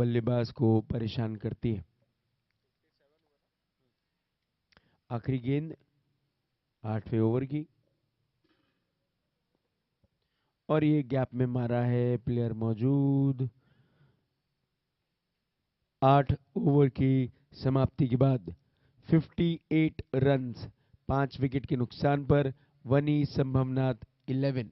बल्लेबाज को परेशान करती है। आखिरी गेंद 8वें ओवर की, और ये गैप में मारा है, प्लेयर मौजूद। 8 ओवर की समाप्ति के बाद 58 रन्स, 5 विकेट के नुकसान पर वनी संभवनाथ 11।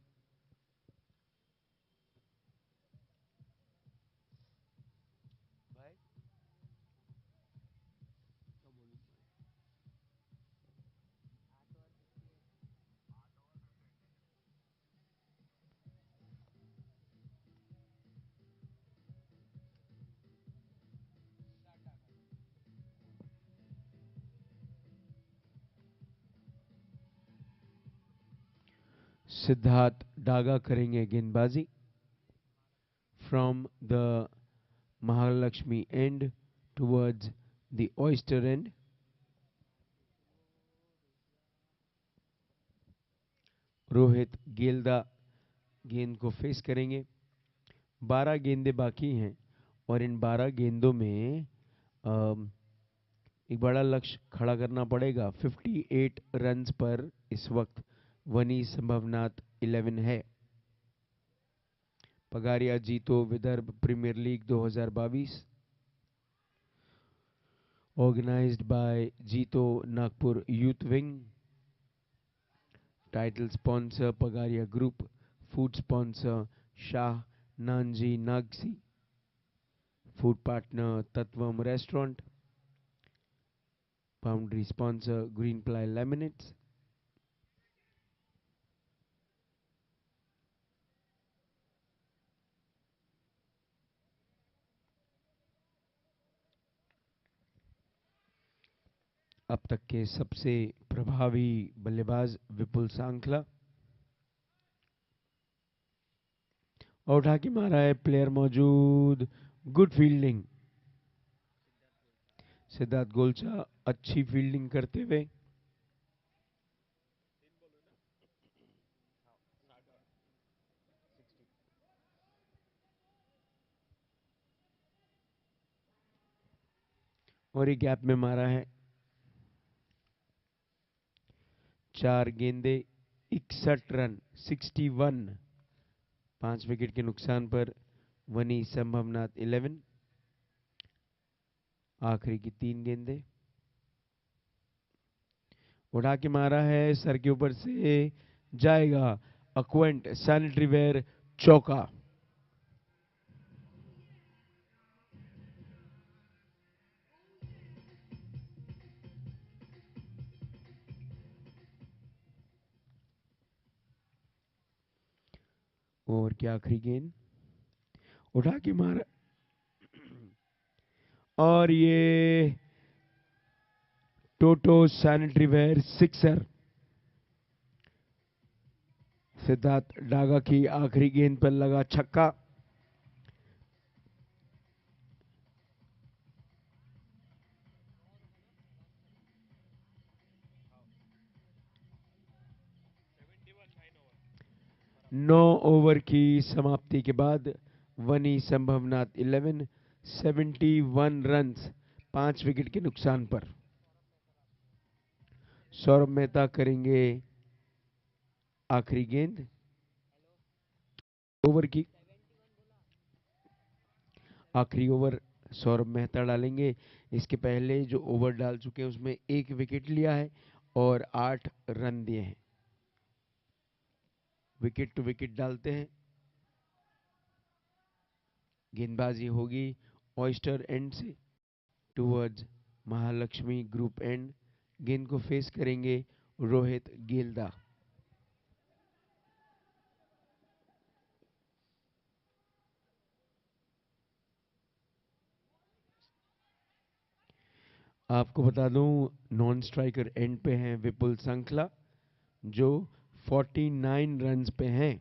सिद्धार्थ डागा करेंगे गेंदबाजी from the Mahalaxmi end towards the oyster end. Rohit Gelda गेंद को फेस करेंगे। 12 गेंदें बाकी हैं और इन 12 गेंदों में एक बड़ा लक्ष्य खड़ा करना पड़ेगा। 58 रन्स पर इस वक्त वनी संभवनाथ 11 है। पगारिया जीतो Vidarbha premier league 2022, organised by जीतो Nagpur youth wing. Title sponsor पगारिया group, food sponsor Shah Nanji Nagsi, food partner Tatvam restaurant, boundary sponsor green ply laminates. अब तक के सबसे प्रभावी बल्लेबाज विपुल सांखला, और उठा के मारा है, प्लेयर मौजूद, गुड फील्डिंग। सिद्धार्थ गोलचा अच्छी फील्डिंग करते हुए और ये गैप में मारा है। 4 गेंदे 61 रन, 61, 5 विकेट के नुकसान पर वनी संभवनाथ 11। आखिरी की 3 गेंदे उड़ा के मारा है, सर के ऊपर से जाएगा। अक्वेंट सैनिटरी वेयर चौका। और क्या आखिरी गेंद उठा के मारा, और ये Toto sanitary ware sixer. Siddharth Daga की आखिरी गेंद पर लगा छक्का। नौ ओवर की समाप्ति के बाद वनी संभवनाथ 11, 71 रन्स, 5 विकेट के नुकसान पर। सौरभ मेहता करेंगे आखिरी गेंद ओवर की। आखिरी ओवर सौरभ मेहता डालेंगे। इसके पहले जो ओवर डाल चुके हैं उसमें 1 विकेट लिया है और 8 रन दिए हैं। विकेट टू विकेट डालते हैं। गेंदबाजी होगी ऑयस्टर एंड से टुवर्ड्स महालक्ष्मी ग्रुप एंड। गेंद को फेस करेंगे रोहित गेल्दा। आपको बता दूं, नॉन स्ट्राइकर एंड पे हैं विपुल सांखला जो 49 रन्स पे हैं।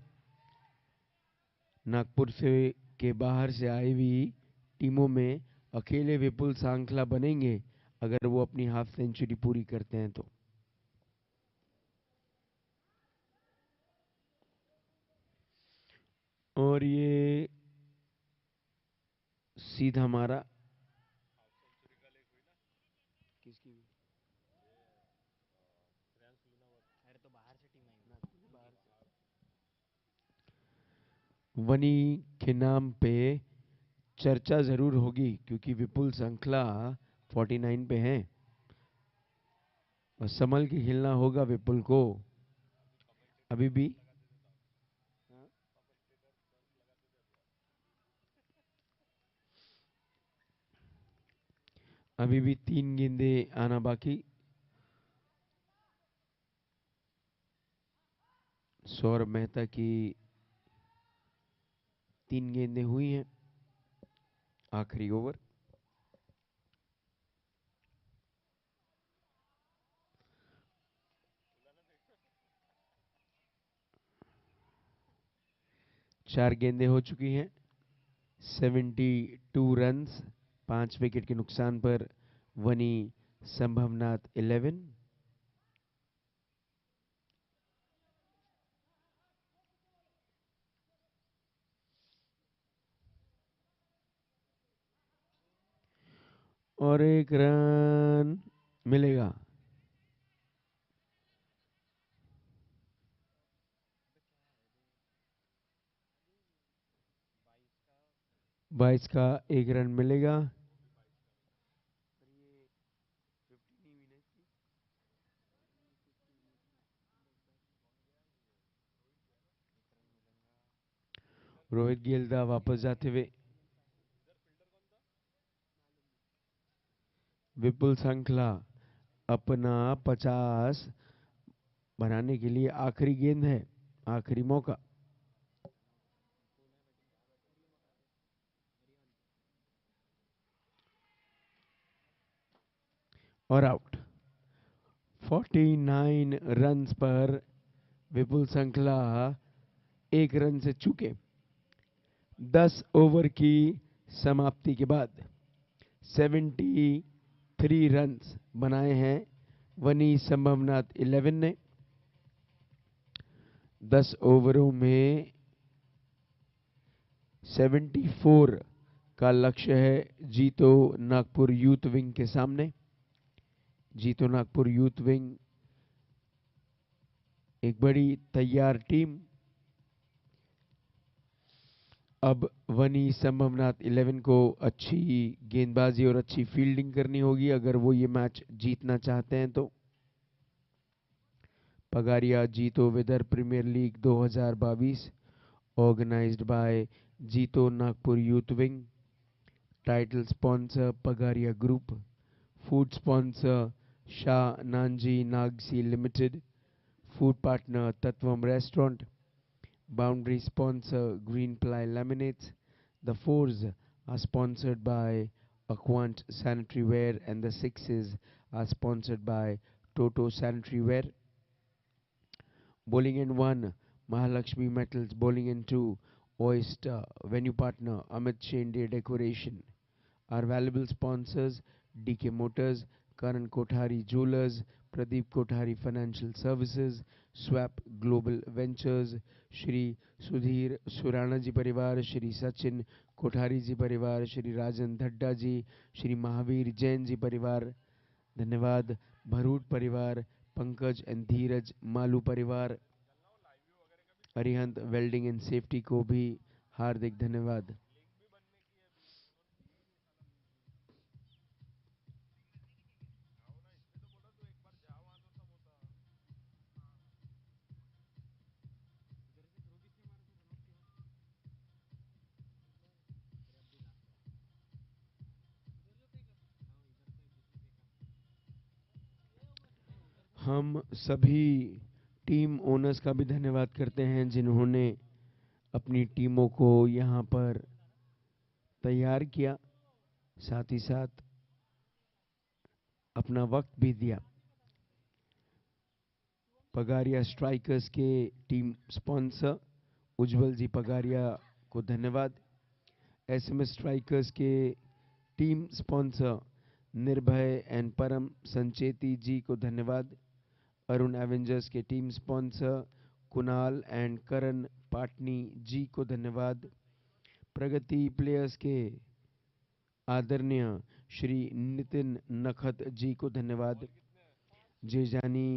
नागपुर से के बाहर से आई हुई टीमों में अकेले विपुल सांखला बनेंगे अगर वो अपनी हाफ सेंचुरी पूरी करते हैं तो। और ये सीधा मारा। किसकी? वनी के नाम पे चर्चा जरूर होगी क्योंकि विपुल संखला 49 पे हैं और संभल के खेलना होगा विपुल को। अभी भी अभी भी 3 गेंदे आना बाकी। सौरभ मेहता की 3 गेंदें हुई हैं। आखिरी ओवर। चार गेंदें हो चुकी हैं। 72 रन्स 5 विकेट के नुकसान पर वनी संभवनाथ 11। और 1 रन मिलेगा। बाईस का 1 रन मिलेगा। रोहित गेलदा वापस जाते हुए। विपुल संखला अपना 50 बनाने के लिए आखिरी गेंद है, आखिरी मौका। और आउट। 49 रन्स पर विपुल संखला 1 रन से चूके। 10 ओवर की समाप्ति के बाद 73 रन्स बनाए हैं वनी संभवनाथ 11 ने। 10 ओवरों में 74 का लक्ष्य है जीतो नागपुर यूथ विंग के सामने। जीतो नागपुर यूथ विंग एक बड़ी तैयार टीम। अब वनी संभवनाथ 11 को अच्छी गेंदबाजी और अच्छी फील्डिंग करनी होगी अगर वो ये मैच जीतना चाहते हैं तो। पगारिया जीतो Vidarbha premier league 2022 organised by जीतो Nagpur youth wing. Title sponsor Pagaria group. Food sponsor Shah Nanji Nagsi limited. Food partner Tatvam restaurant. Boundary sponsor Greenply Laminates. The fours are sponsored by Aquant Sanitary Ware and the sixes are sponsored by Toto Sanitary Ware. Bowling in 1, Mahalakshmi Metals. Bowling in 2, Oyster. Venue partner Amit Shende Decoration. Our valuable sponsors DK Motors, Karan Kothari Jewelers, Pradeep Kothari Financial Services, Swap Global Ventures, Shri Sudhir Surana ji परिवार, श्री सचिन कोठारी जी परिवार, श्री राजन धड्डा जी, श्री महावीर जैन जी परिवार धन्यवाद। भरूट परिवार, Pankaj and धीरज मालू परिवार, Arihant welding and safety को भी हार्दिक धन्यवाद। हम सभी टीम ओनर्स का भी धन्यवाद करते हैं जिन्होंने अपनी टीमों को यहाँ पर तैयार किया, साथ ही साथ अपना वक्त भी दिया। पगारिया स्ट्राइकर्स के टीम स्पॉन्सर उज्जवल जी पगारिया को धन्यवाद। एसएमएस स्ट्राइकर्स के टीम स्पॉन्सर निर्भय एंड परम संचेती जी को धन्यवाद। अरुण एवेंजर्स के टीम स्पॉन्सर कुणाल एंड करण पाटनी जी को धन्यवाद। प्रगति प्लेयर्स के आदरणीय श्री नितिन नखत जी को धन्यवाद। जेजानी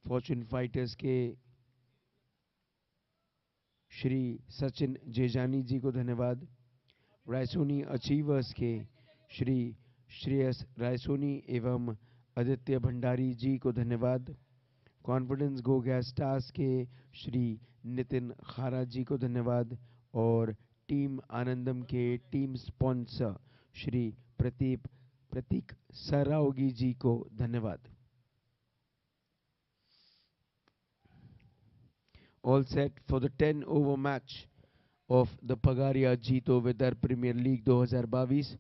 फॉर्चून फाइटर्स के श्री सचिन जेजानी जी को धन्यवाद। रायसोनी अचीवर्स के श्री श्रेयस रायसोनी एवं आदित्य भंडारी जी को धन्यवाद। कॉन्फिडेंस गो गैस स्टार्स के श्री नितिन खारा जी को धन्यवाद। और टीम आनंदम के टीम स्पॉन्सर श्री प्रतीक सरावगी जी को धन्यवाद। All set for the 10 over match of the Pagaria Jito Vidar Premier League 2022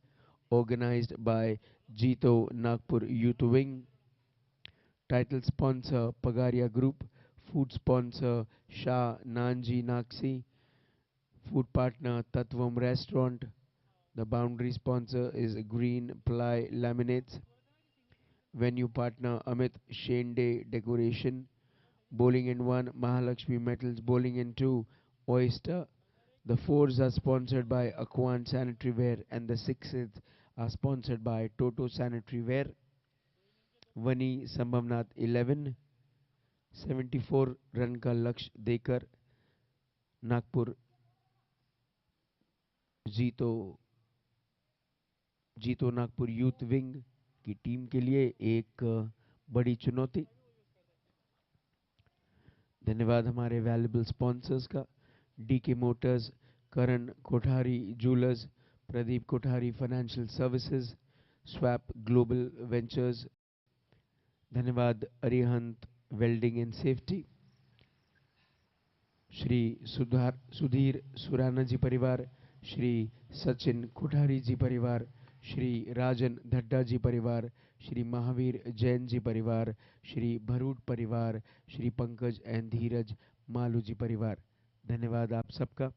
organized by Jito Nagpur Youth Wing. Title sponsor Pagaria Group, food sponsor Shah Nanji Naksi, food partner Tatvam Restaurant. The boundary sponsor is Green Ply Laminates. Venue partner Amit Shende Decoration. Bowling in 1 Mahalakshmi Metals, bowling in 2 Oyster. The fours are sponsored by Aquan Sanitary Ware and the sixes are sponsored by Toto Sanitary Ware. Vani Sambhavnath 11, 74 run का लक्ष्य देकर Nagpur JITO JITO Nagpur youth wing की टीम के लिए एक बड़ी चुनौती। धन्यवाद हमारे वैल्यूबल स्पॉन्सर्स का, DK motors, Karan Kothari jewellers, Pradeep Kothari financial services, swap global ventures. धन्यवाद Arihant welding and safety, Shri Sudhir Surana ji परिवार, श्री सचिन कोठारी जी परिवार, श्री राजन धड्डा जी परिवार, श्री महावीर जैन जी परिवार, श्री भरूट परिवार, श्री पंकज एंड धीरज मालू जी परिवार। धन्यवाद आप सबका।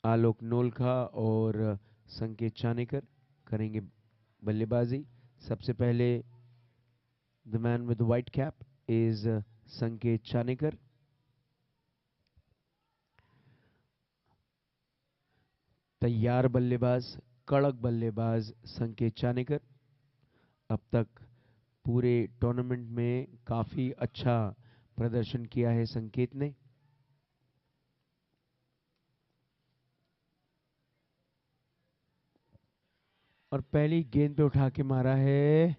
आलोक नोलखा और संकेत चानेकर करेंगे बल्लेबाजी। सबसे पहले the man with white cap is Sanket Chanikar. तैयार बल्लेबाज, कड़क बल्लेबाज संकेत चानेकर। अब तक पूरे टूर्नामेंट में काफी अच्छा प्रदर्शन किया है संकेत ने। और पहली गेंद पे उठा के मारा है,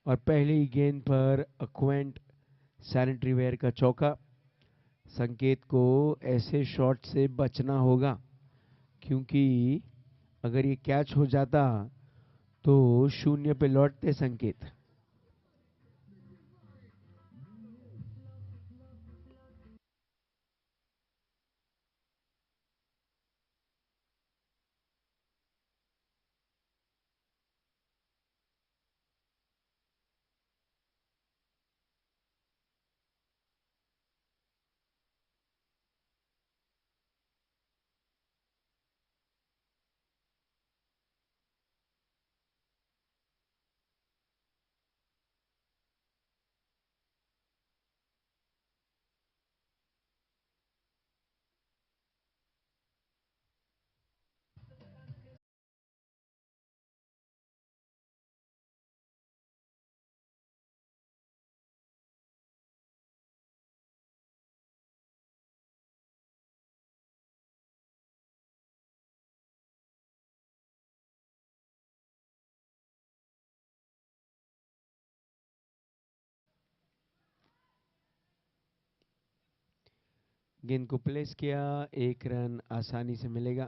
और पहली गेंद पर अक्वेंट सैनिटरी वेयर का चौका। संकेत को ऐसे शॉट से बचना होगा, क्योंकि अगर ये कैच हो जाता तो 0 पे लौटते संकेत। गेंद को प्लेस किया, 1 रन आसानी से मिलेगा।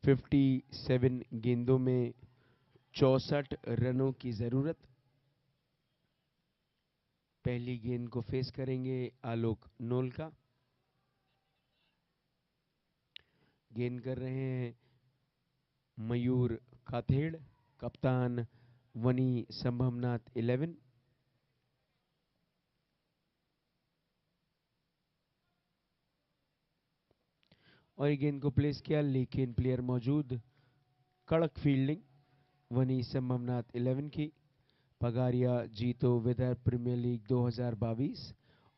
फिफ्टी 7 गेंदों में 64 रनों की जरूरत। पहली गेंद को फेस करेंगे आलोक नोलका। गेंद कर रहे हैं मयूर काथेड़, कप्तान वनी संभवनाथ 11। और ये गेंद को प्लेस किया, लेकिन प्लेयर मौजूद। कड़क फील्डिंग वनी संभवनाथ 11 की। पगारिया जीतो Vidarbha premier league 2022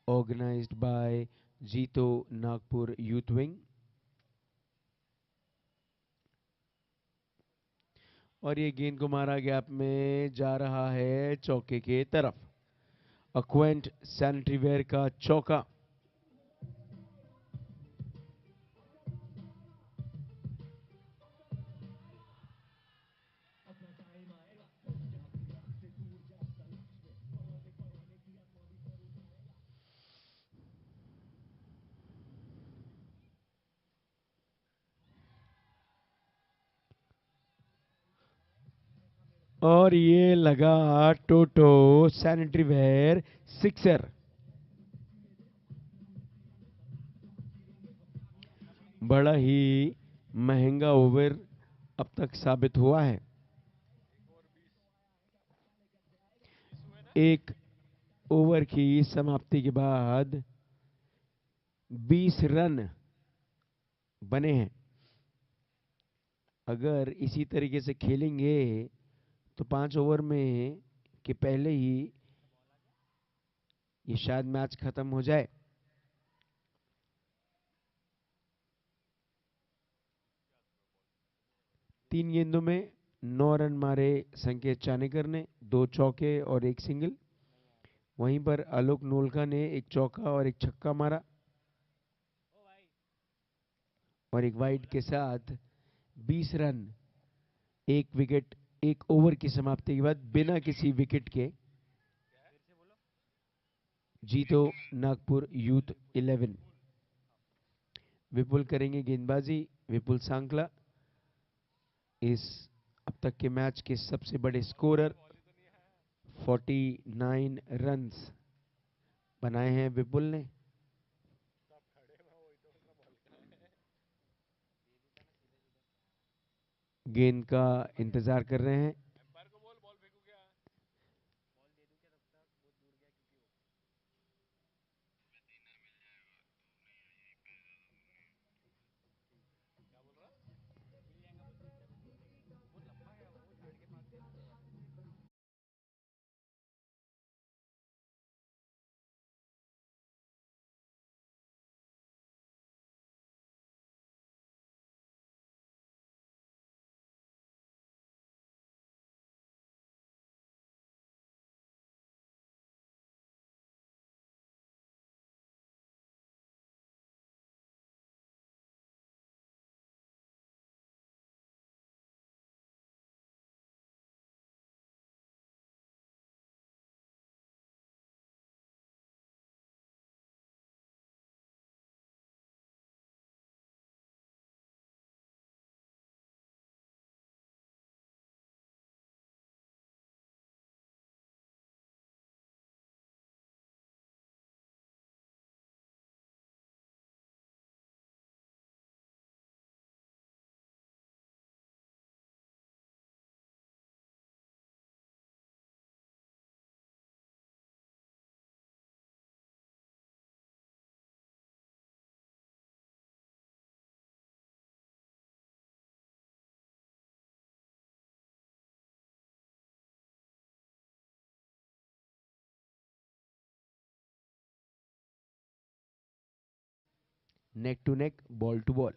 organised by जीतो नागपुर यूथ विंग। और ये गेंद को मारा गैप में, जा रहा है चौके के तरफ। अक्वेंट सैनिटरी वेयर का चौका। और ये लगा टोटो सैनिटरी वेयर सिक्सर। बड़ा ही महंगा ओवर अब तक साबित हुआ है। एक ओवर की समाप्ति के बाद 20 रन बने हैं। अगर इसी तरीके से खेलेंगे तो 5 ओवर में के पहले ही ये शायद मैच खत्म हो जाए। तीन गेंदों में 9 रन मारे संकेत चानेकर ने, 2 चौके और 1 सिंगल। वहीं पर आलोक नोलका ने 1 चौका और 1 छक्का मारा, और 1 वाइड के साथ 20 रन, 1 विकेट, 1 ओवर की समाप्ति के बाद बिना किसी विकेट के जीतो नागपुर यूथ 11। विपुल करेंगे गेंदबाजी। विपुल सांकला इस अब तक के मैच के सबसे बड़े स्कोरर, 49 रन्स बनाए हैं विपुल ने। गेंद का इंतजार कर रहे हैं। neck to neck, ball to ball.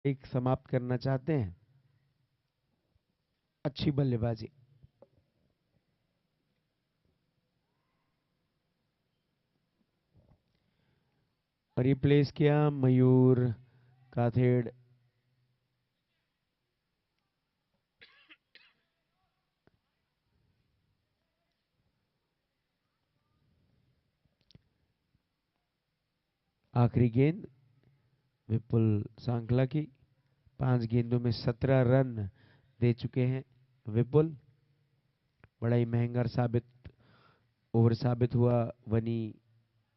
एक समाप्त करना चाहते हैं। अच्छी बल्लेबाजी। और ये प्लेस किया मयूर काथेड़। आखिरी गेंद विपुल सांकला की। 5 गेंदों में 17 रन दे चुके हैं विपुल। बड़ा ही महंगा साबित ओवर साबित हुआ वनी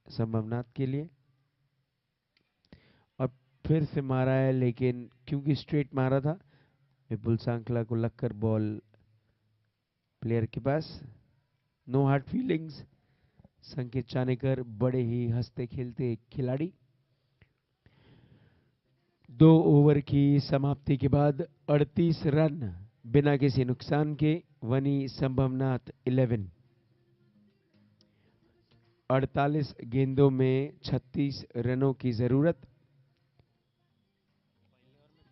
संभवनाथ के लिए। और फिर से मारा है, लेकिन क्योंकि स्ट्रेट मारा था विपुल सांकला को लगकर बॉल प्लेयर के पास। No hard feelings. संकेत चानेकर बड़े ही हंसते खेलते खिलाड़ी। 2 ओवर की समाप्ति के बाद 38 रन बिना किसी नुकसान के। वनी संभवनाथ 11। 48 गेंदों में 36 रनों की जरूरत।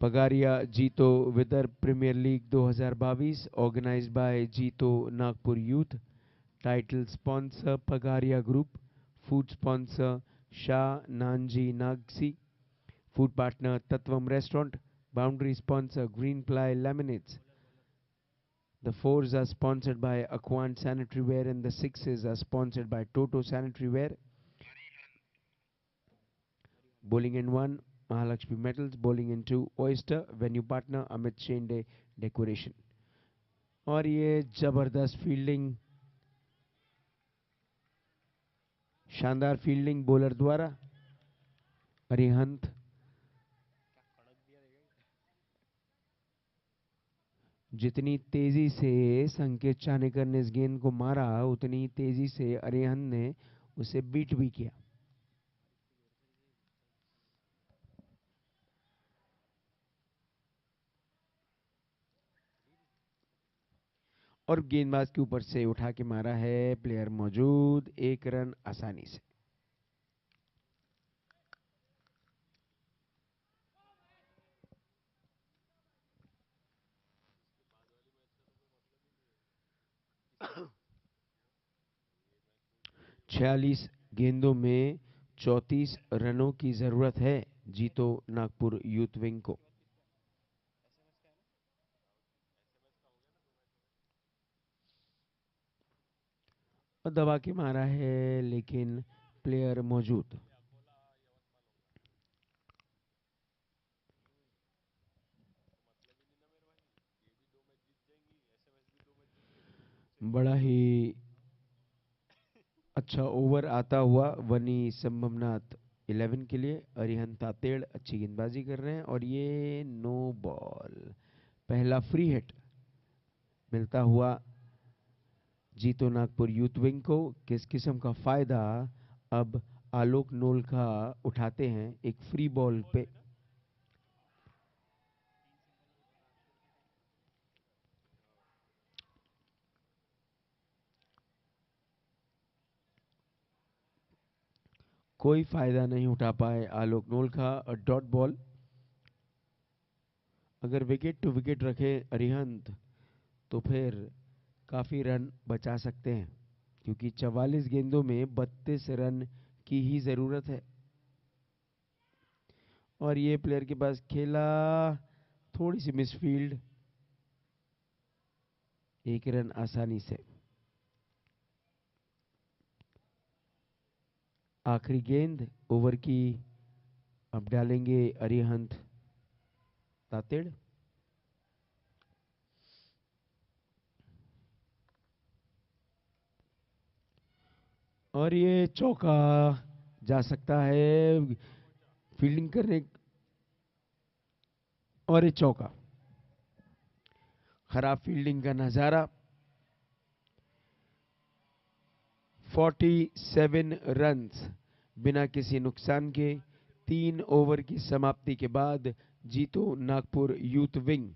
पगारिया जीतो Vidarbha premier league 2022 organised by जीतो Nagpur youth. Title sponsor Pagaria group. Food sponsor Shah Nanji Nagsi. Food partner Tatvam restaurant. Boundary sponsor green ply laminates. The fours are sponsored by Aquant Sanitary Ware and the sixes are sponsored by Toto Sanitary Ware. Bowling in 1, Mahalakshmi Metals. Bowling in 2, Oyster. Venue partner Amit Shende Decoration. और ये जबरदस्त fielding, शानदार fielding bowler द्वारा अरिहंत। जितनी तेजी से संकेत चानेकर ने इस गेंद को मारा, उतनी तेजी से अरिहंत ने उसे बीट भी किया। और गेंदबाज के ऊपर से उठा के मारा है, प्लेयर मौजूद, 1 रन आसानी से। छियालीस गेंदों में 34 रनों की जरूरत है जीतो नागपुर यूथ विंग को। और दबा के मारा है, लेकिन प्लेयर मौजूद। बड़ा ही अच्छा ओवर आता हुआ वनी संभवनाथ 11 के लिए। अरिहंत तातेड़ अच्छी गेंदबाजी कर रहे हैं और ये नो बॉल। पहला फ्री हिट मिलता हुआ जीतो नागपुर यूथ विंग को। किस किस्म का फायदा अब आलोक नोलखा उठाते हैं एक फ्री बॉल पे। कोई फायदा नहीं उठा पाए आलोक नोलखा और डॉट बॉल। अगर विकेट टू विकेट रखे अरिहंत तो फिर काफी रन बचा सकते हैं, क्योंकि 44 गेंदों में 32 रन की ही जरूरत है। और ये प्लेयर के पास खेला, थोड़ी सी मिसफील्ड, एक रन आसानी से। आखिरी गेंद ओवर की अब डालेंगे अरिहंत तातेड़। और ये चौका जा सकता है फील्डिंग करने, और ये चौका। खराब फील्डिंग का नजारा। 47 रन्स बिना किसी नुकसान के 3 ओवर की समाप्ति के बाद जीतो नागपुर यूथ विंग।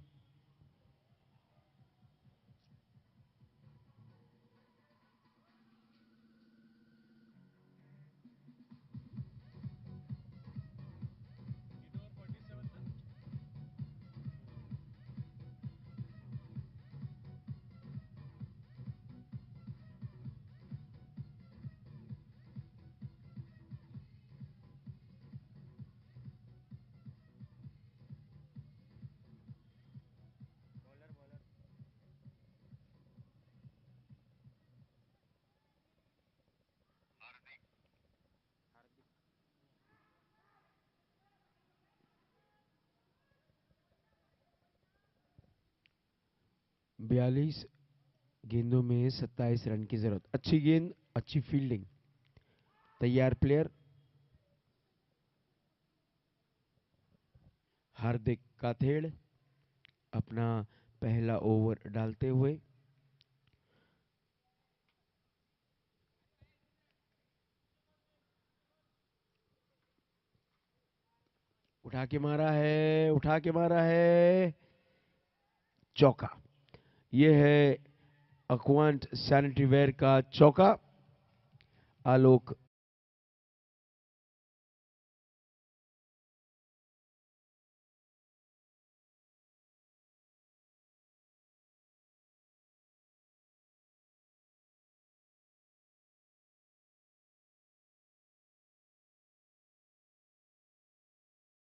बयालीस गेंदों में 27 रन की जरूरत। अच्छी गेंद, अच्छी फील्डिंग, तैयार प्लेयर हार्दिक काथेड़ अपना पहला ओवर डालते हुए। उठा के मारा है, उठा के मारा है, चौका। यह है अक्वांट सैनिटरीवेयर का चौका। आलोक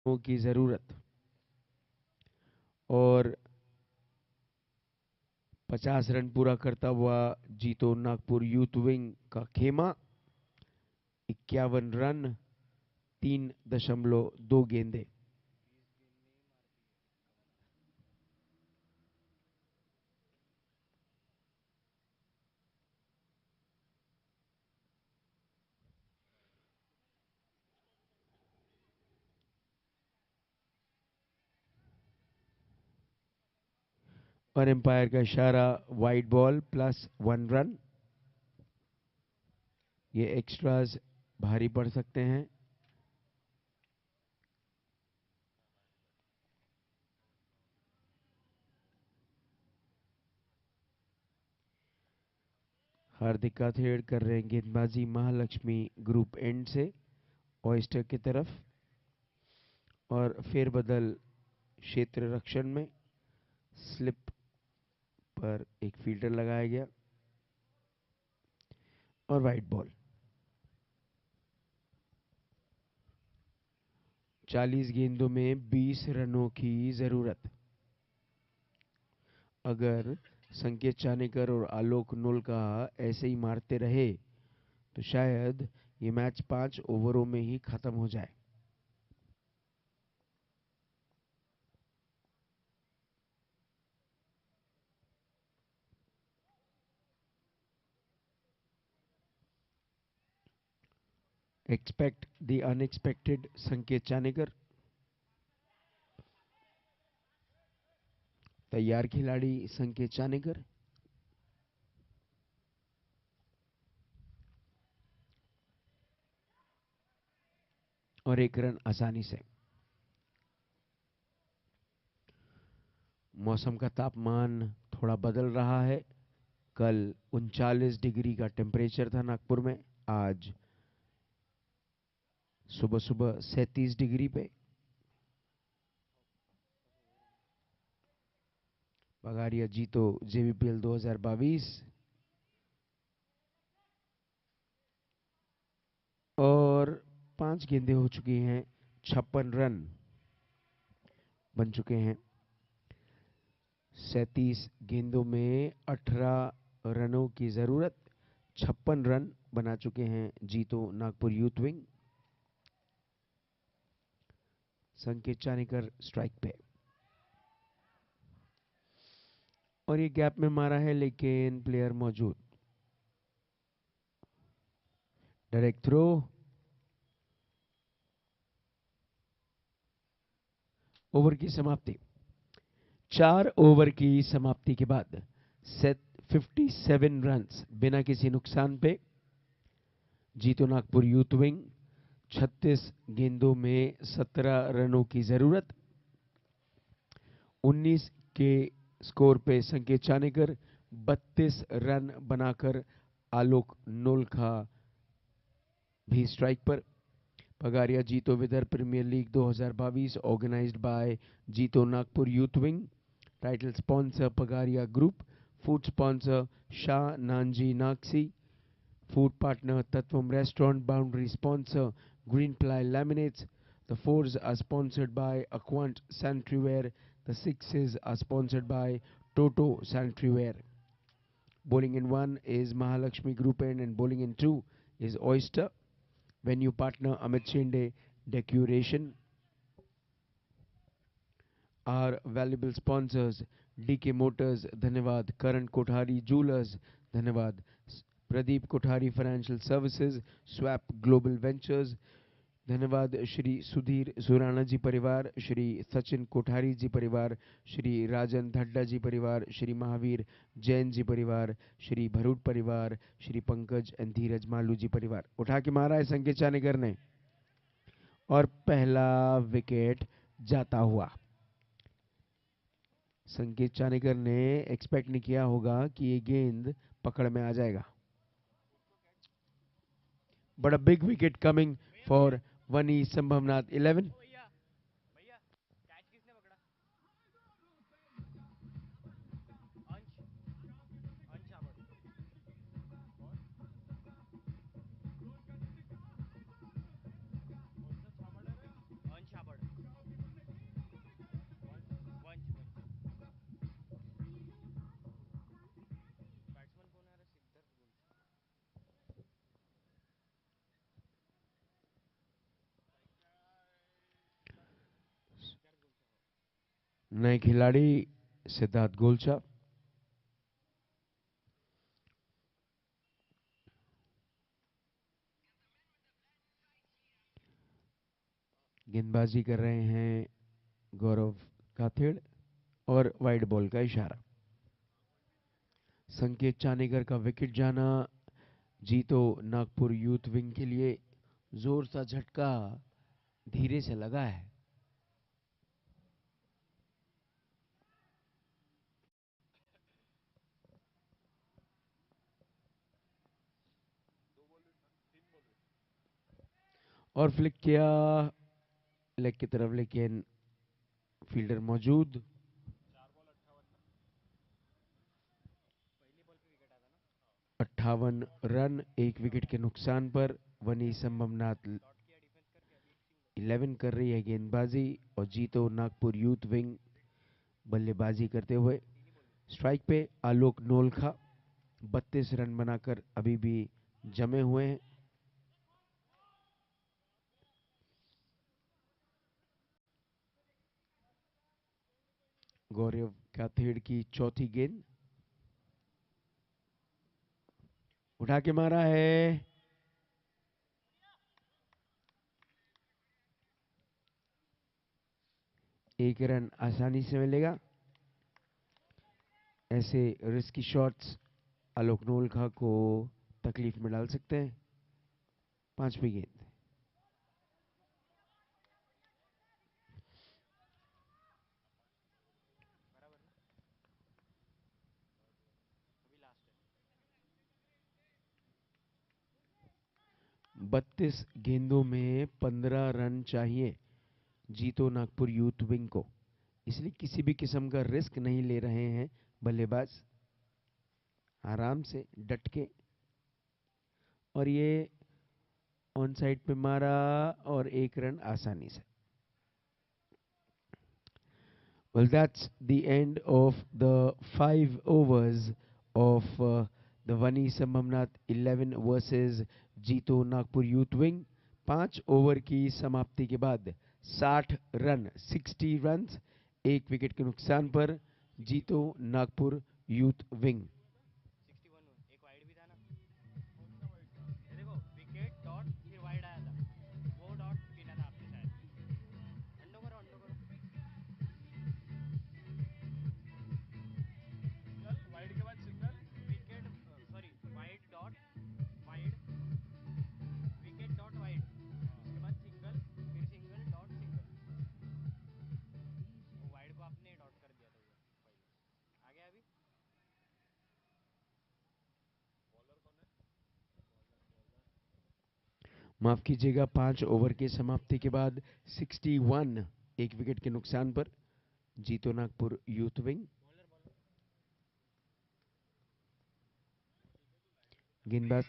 की जरूरत, और 50 रन पूरा करता हुआ जीतो नागपुर यूथ विंग का खेमा। 51 रन, 3.2 गेंदे। और एम्पायर का इशारा, वाइड बॉल +1 रन। ये एक्स्ट्राज भारी पड़ सकते हैं। हार्दिक काथेड़ कर रहे हैं गेंदबाजी महालक्ष्मी ग्रुप एंड से ऑयस्टर की तरफ, और फेरबदल क्षेत्र रक्षण में स्लिप पर एक फील्डर लगाया गया और वाइड बॉल। 40 गेंदों में 20 रनों की जरूरत। अगर संकेत चानेकर और आलोक नोलका ऐसे ही मारते रहे तो शायद ये मैच 5 ओवरों में ही खत्म हो जाए। एक्सपेक्ट द अनएक्सपेक्टेड संकेत चानेकर। तैयार खिलाड़ी संकेत चानेकर। और 1 रन आसानी से। मौसम का तापमान थोड़ा बदल रहा है। कल 39 डिग्री का टेम्परेचर था नागपुर में, आज सुबह सुबह 37 डिग्री पे। बगारिया जीतो JBPL 2022 और 5 गेंदें हो चुकी हैं, 56 रन बन चुके हैं। 37 गेंदों में 18 रनों की जरूरत, 56 रन बना चुके हैं जीतो नागपुर यूथ विंग। संकेत चानीकर स्ट्राइक पे और ये गैप में मारा है, लेकिन प्लेयर मौजूद। डायरेक्ट थ्रो, ओवर की समाप्ति। 4 ओवर की समाप्ति के बाद 57 रन्स बिना किसी नुकसान पे जीतो नागपुर यूथ विंग। 36 गेंदों में 17 रनों की जरूरत। 19 के स्कोर पे संकेत चानेकर 32 रन बनाकर आलोक नोलखा भी स्ट्राइक पर। पगारिया जीतो Vidarbha premier league 2022 organised by जीतो Nagpur youth wing. Title sponsor Pagaria group. Food sponsor Shah Nanji Naksi. Food partner Tatvam Restaurant. Boundary sponsor Greenply Laminates. The 4s are sponsored by Aquant Sanitaryware. The 6s are sponsored by Toto Sanitaryware. Bowling in 1 is Mahalakshmi Group and bowling in 2 is Oyster. Venue partner Amit Shinde Decoration. Our valuable sponsors DK Motors, Dhanyavad. Karan Kothari Jewelers, Dhanyavad. Pradeep Kothari financial services, swap global ventures, धन्यवाद श्री सुधीर सुराणा जी परिवार, श्री सचिन कोठारी जी परिवार, श्री राजन धड्डा जी परिवार, श्री महावीर जैन जी परिवार, श्री भरूट परिवार, Shri Pankaj and धीरज मालू जी परिवार। उठा के मारा है संकेत चानेकर ने और पहला विकेट जाता हुआ। संकेत चानेकर ने एक्सपेक्ट नहीं किया होगा कि ये गेंद पकड़ में आ जाएगा। But a big wicket coming for Vani Sambhavnath 11. नए खिलाड़ी सिद्धार्थ गोलचा। गेंदबाजी कर रहे हैं गौरव काथेड़ और वाइड बॉल का इशारा। संकेत चानेकर का विकेट जाना जीतो नागपुर यूथ विंग के लिए जोर सा झटका धीरे से लगा है। और फ्लिक किया लेग की तरफ, लेकिन फील्डर मौजूद। अट्ठावन रन 1 विकेट के नुकसान पर वनी संभवनाथ 11 कर रही है गेंदबाजी और जीतो नागपुर यूथ विंग बल्लेबाजी करते हुए। स्ट्राइक पे आलोक नोलखा 32 रन बनाकर अभी भी जमे हुए हैं। गौरव काथेड़ की चौथी गेंद उठा के मारा है, 1 रन आसानी से मिलेगा। ऐसे रिस्की शॉट्स आलोक नोलखा को तकलीफ में डाल सकते हैं। 5वीं गेंद 32 गेंदों में 15 रन चाहिए जीतो नागपुर यूथ विंग को, इसलिए किसी भी किस्म का रिस्क नहीं ले रहे हैं बल्लेबाज, आराम से डट के। और ये ऑन साइड पे मारा और 1 रन आसानी से। Well, that's the end of the 5 overs of the Vani Sambhamnath 11 versus जीतो नागपुर यूथ विंग। 5 ओवर की समाप्ति के बाद 60 रन 60 रन, 1 विकेट के नुकसान पर जीतो नागपुर यूथ विंग। 61 एक वाइड भी था ना, ये देखो विकेट डॉट फिर वाइड आया था, वो डॉट गिना था आपने शायद। अंडो करो अंडो करो। वाइड के बाद single wicket, sorry wide dot wide, wicket dot wide, उसके बाद सिंगल, फिर सिंगल डॉट सिंगल। वो वाइड को आपने डॉट कर दिया था वो पहले। आ गया अभी। बॉलर कौन है? माफ कीजिएगा, 5 ओवर की समाप्ति के बाद 61, 1 विकेट के नुकसान पर जीतो नागपुर यूथ विंग। गेंदबाज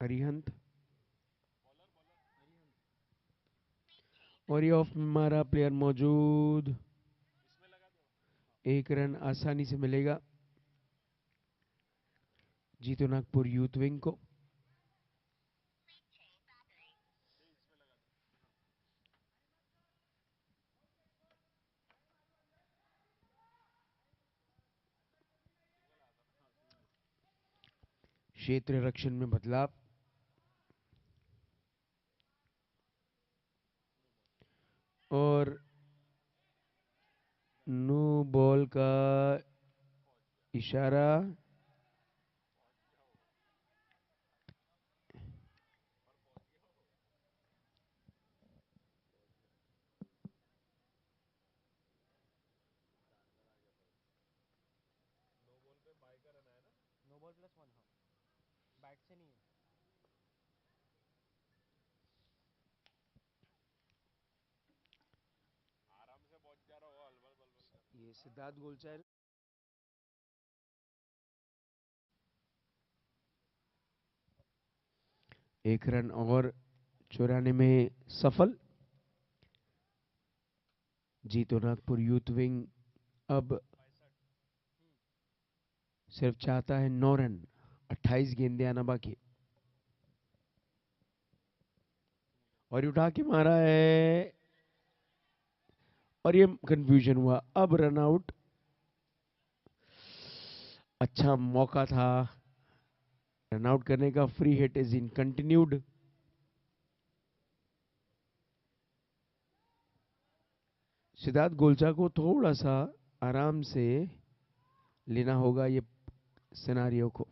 अरिहंत, और ये ऑफ में मारा, प्लेयर मौजूद, 1 रन आसानी से मिलेगा जीतो नागपुर यूथ विंग को। क्षेत्र रक्षण में बदलाव, और नो बॉल का इशारा। नो बॉल प्लस 1, हाँ बैट से नहीं है। आराम से पहुंच जा रहा हो, अलबल बलबल कर। ये सिद्धार्थ गोलचार 1 रन और चुराने में सफल। जीतो नागपुर यूथ विंग अब सिर्फ चाहता है 9 रन, 28 गेंदें आना बाकी, और उठा के मारा है, और ये कंफ्यूजन हुआ। अब रन आउट, अच्छा मौका था रन आउट करने का। Free hit is in continued. Siddharth Golcha को थोड़ा सा आराम से लेना होगा ये सिनारियो को।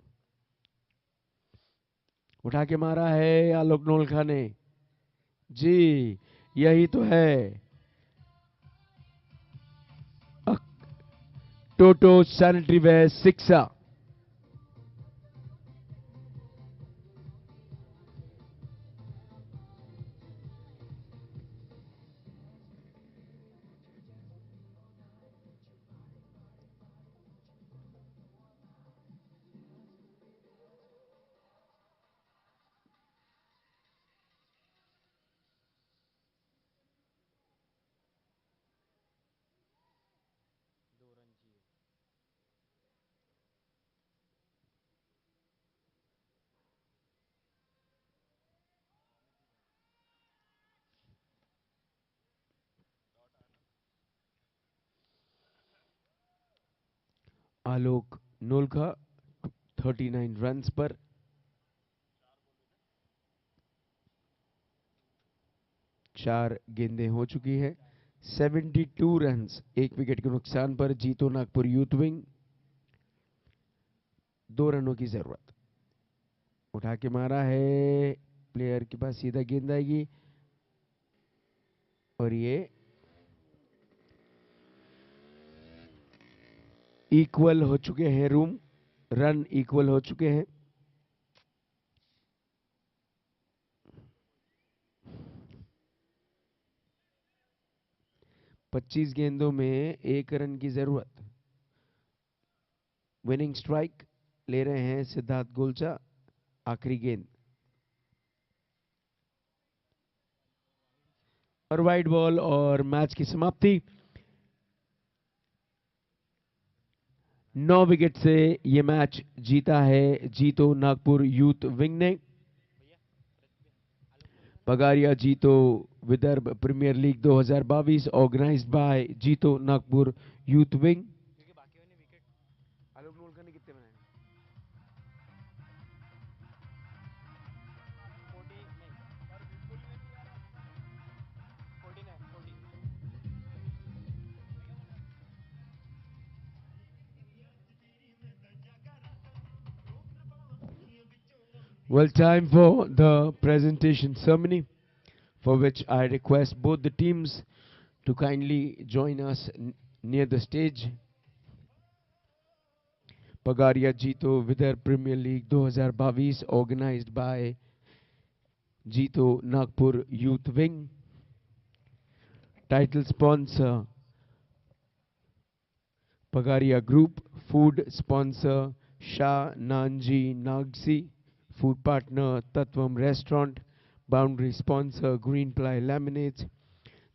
उठा के मारा है आलोक नोलखा ने, जी यही तो है टोटो सैनिटरी वेयर सिक्सा। दो रन चाहिए। आलोक नोलखा 39 रन्स पर 4 गेंदें हो चुकी है। 72 रन्स, 1 विकेट के नुकसान पर जीतो नागपुर यूथ विंग। 2 रनों की जरूरत। उठा के मारा है, प्लेयर के पास सीधा गेंद आएगी, और ये इक्वल हो चुके हैं, रन इक्वल हो चुके हैं। 25 गेंदों में 1 रन की जरूरत। विनिंग स्ट्राइक ले रहे हैं सिद्धार्थ गोलचा। आखिरी गेंद और वाइड बॉल और मैच की समाप्ति। 9 विकेट से ये मैच जीता है जीतो नागपुर यूथ विंग ने। पगारिया जीतो Vidarbha premier league 2022 organised by जीतो नागपुर यूथ विंग। क्योंकि बाकी वाले विकेट आलोक नोलकर ने कितने बनाए? 40 नहीं यार, बिल्कुल भी नहीं यार, 14 है 14। Well, time for the presentation ceremony, for which I request both the teams to kindly join us near the stage. Pagaria Jito Vidar Premier League 2022 organized by Jito Nagpur Youth Wing. Title sponsor Pagaria Group. Food sponsor Shah Nanji Nagsi. Food partner Tatvam Restaurant. Boundary sponsor Greenply Laminates.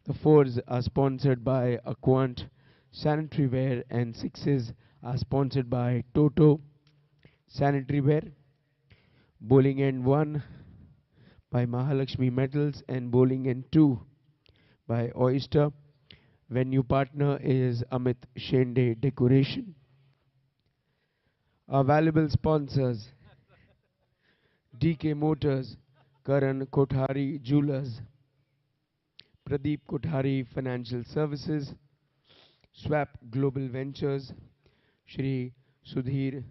The fours are sponsored by Aquant Sanitary Ware and sixes are sponsored by Toto Sanitary Ware. Bowling End 1 by Mahalakshmi Metals and Bowling End 2 by Oyster. Venue partner is Amit Shende Decoration. Our valuable sponsors DK Motors, Karan Kothari Jewelers, Pradeep Kothari Financial Services, Swap Global Ventures, Shri Sudhir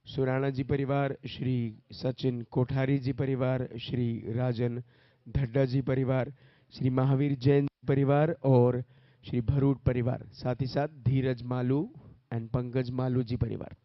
Surana ji परिवार, श्री सचिन कोठारी जी परिवार, श्री राजन धड्डा जी परिवार, श्री महावीर जैन परिवार और श्री भरूट परिवार, साथ ही साथ धीरज Malu and Pankaj Malu जी परिवार।